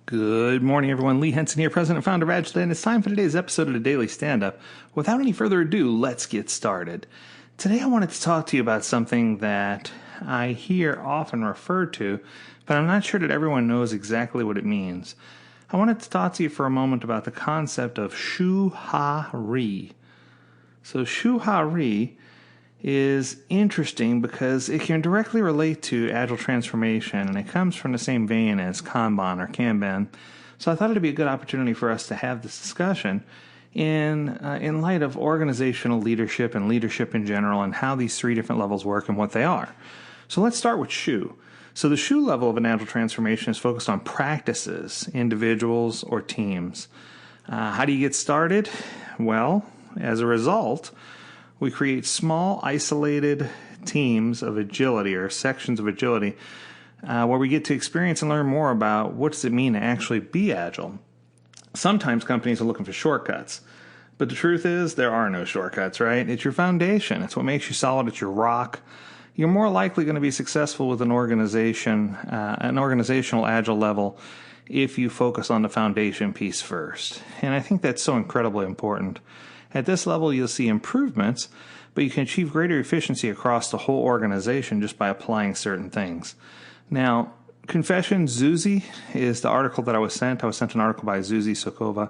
Good morning, everyone. Lee Henson here, President and Founder of AgileDad, and it's time for today's episode of the Daily Stand-Up. Without any further ado, let's get started. Today I wanted to talk to you about something that I hear often referred to, but I'm not sure that everyone knows exactly what it means. I wanted to talk to you for a moment about the concept of Shu Ha Ri. So Shu Ha Ri is interesting because it can directly relate to Agile transformation, and it comes from the same vein as Kanban or Kanban. So I thought it'd be a good opportunity for us to have this discussion in light of organizational leadership and leadership in general and how these three different levels work and what they are. So let's start with Shu. So the Shu level of an Agile transformation is focused on practices, individuals, or teams. How do you get started? Well, as a result, we create small, isolated teams of agility or sections of agility where we get to experience and learn more about what does it mean to actually be agile. Sometimes companies are looking for shortcuts, but the truth is there are no shortcuts, right? It's your foundation. It's what makes you solid. It's your rock. You're more likely going to be successful with an organizational agile level if you focus on the foundation piece first. And I think that's so incredibly important. At this level, you'll see improvements, but you can achieve greater efficiency across the whole organization just by applying certain things. Now, confession, Zuzi is the article that I was sent. I was sent an article by Zuzi Sokova,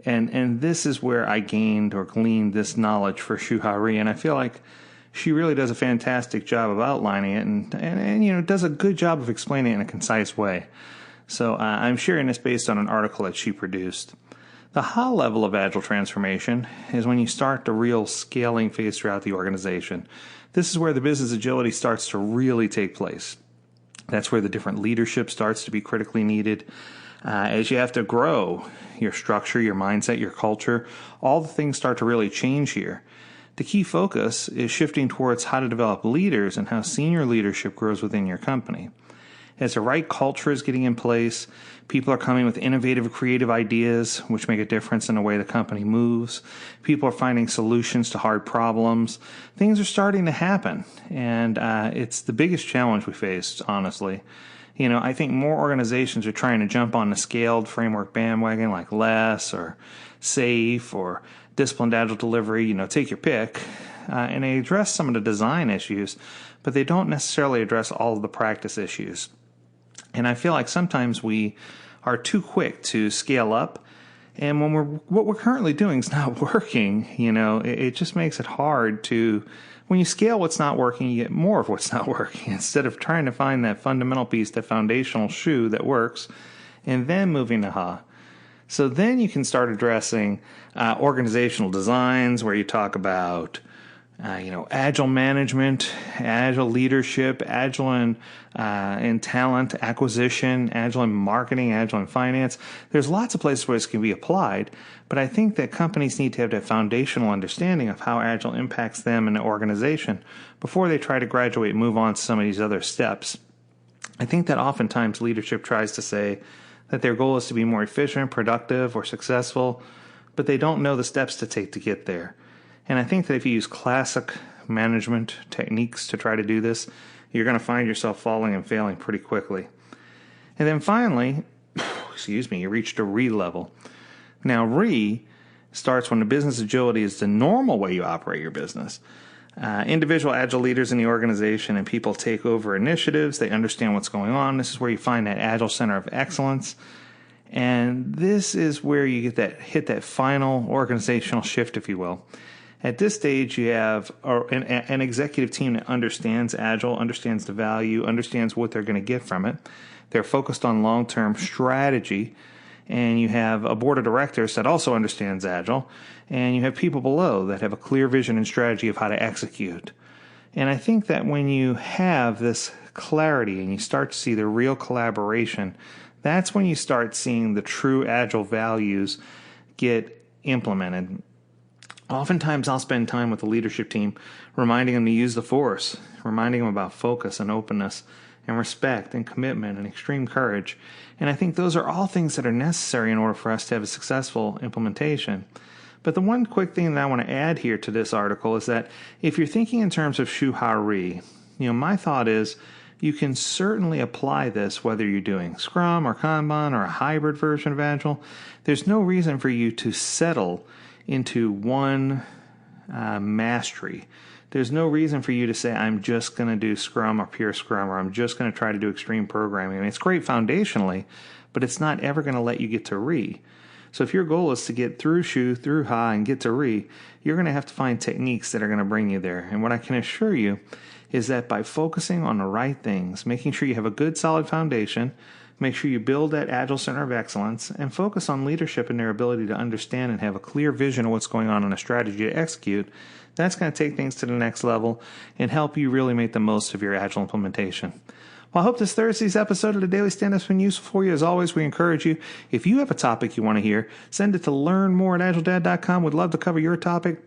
and this is where I gained or gleaned this knowledge for Shu Ha Ri, and I feel like she really does a fantastic job of outlining it and does a good job of explaining it in a concise way. So I'm sharing this based on an article that she produced. The Ha level of Agile transformation is when you start the real scaling phase throughout the organization. This is where the business agility starts to really take place. That's where the different leadership starts to be critically needed. As you have to grow your structure, your mindset, your culture, all the things start to really change here. The key focus is shifting towards how to develop leaders and how senior leadership grows within your company. As the right culture is getting in place, people are coming with innovative, creative ideas, which make a difference in the way the company moves. People are finding solutions to hard problems. Things are starting to happen, and it's the biggest challenge we face, honestly. I think more organizations are trying to jump on the scaled framework bandwagon like LESS or SAFE or Disciplined Agile Delivery, take your pick, and they address some of the design issues, but they don't necessarily address all of the practice issues. And I feel like sometimes we are too quick to scale up, and what we're currently doing is not working. It just makes it hard to, when you scale what's not working, you get more of what's not working instead of trying to find that fundamental piece, that foundational shoe that works, and then moving to Ha. So then you can start addressing organizational designs where you talk about Agile management, Agile leadership, Agile in talent acquisition, Agile in marketing, Agile in finance. There's lots of places where this can be applied, but I think that companies need to have that foundational understanding of how Agile impacts them and the organization before they try to graduate and move on to some of these other steps. I think that oftentimes leadership tries to say that their goal is to be more efficient, productive, or successful, but they don't know the steps to take to get there. And I think that if you use classic management techniques to try to do this, you're going to find yourself falling and failing pretty quickly. And then finally, you reach the Ri level. Now, Ri starts when the business agility is the normal way you operate your business. Individual Agile leaders in the organization and people take over initiatives. They understand what's going on. This is where you find that Agile center of excellence. And this is where you hit that final organizational shift, if you will. At this stage, you have an executive team that understands Agile, understands the value, understands what they're going to get from it. They're focused on long-term strategy, and you have a board of directors that also understands Agile, and you have people below that have a clear vision and strategy of how to execute. And I think that when you have this clarity and you start to see the real collaboration, that's when you start seeing the true Agile values get implemented. Oftentimes, I'll spend time with the leadership team reminding them to use the force, reminding them about focus and openness and respect and commitment and extreme courage. And I think those are all things that are necessary in order for us to have a successful implementation. But the one quick thing that I want to add here to this article is that if you're thinking in terms of Shu Ha Ri, my thought is you can certainly apply this whether you're doing Scrum or Kanban or a hybrid version of Agile. There's no reason for you to settle into one mastery. There's no reason for you to say, I'm just going to do Scrum or pure Scrum, or I'm just going to try to do extreme programming. I mean, it's great foundationally, but it's not ever going to let you get to Ri. So if your goal is to get through Shu, through Ha, and get to Ri, you're going to have to find techniques that are going to bring you there. And what I can assure you is that by focusing on the right things, making sure you have a good solid foundation, make sure you build that Agile Center of Excellence, and focus on leadership and their ability to understand and have a clear vision of what's going on and a strategy to execute, that's going to take things to the next level and help you really make the most of your Agile implementation. Well, I hope this Thursday's episode of the Daily Stand-Up has been useful for you. As always, we encourage you, if you have a topic you want to hear, send it to learnmore@agiledad.com. We'd love to cover your topic.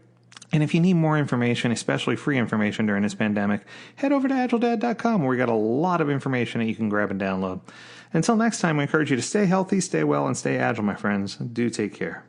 And if you need more information, especially free information during this pandemic, head over to AgileDad.com, where we got a lot of information that you can grab and download. Until next time, we encourage you to stay healthy, stay well, and stay agile, my friends. Do take care.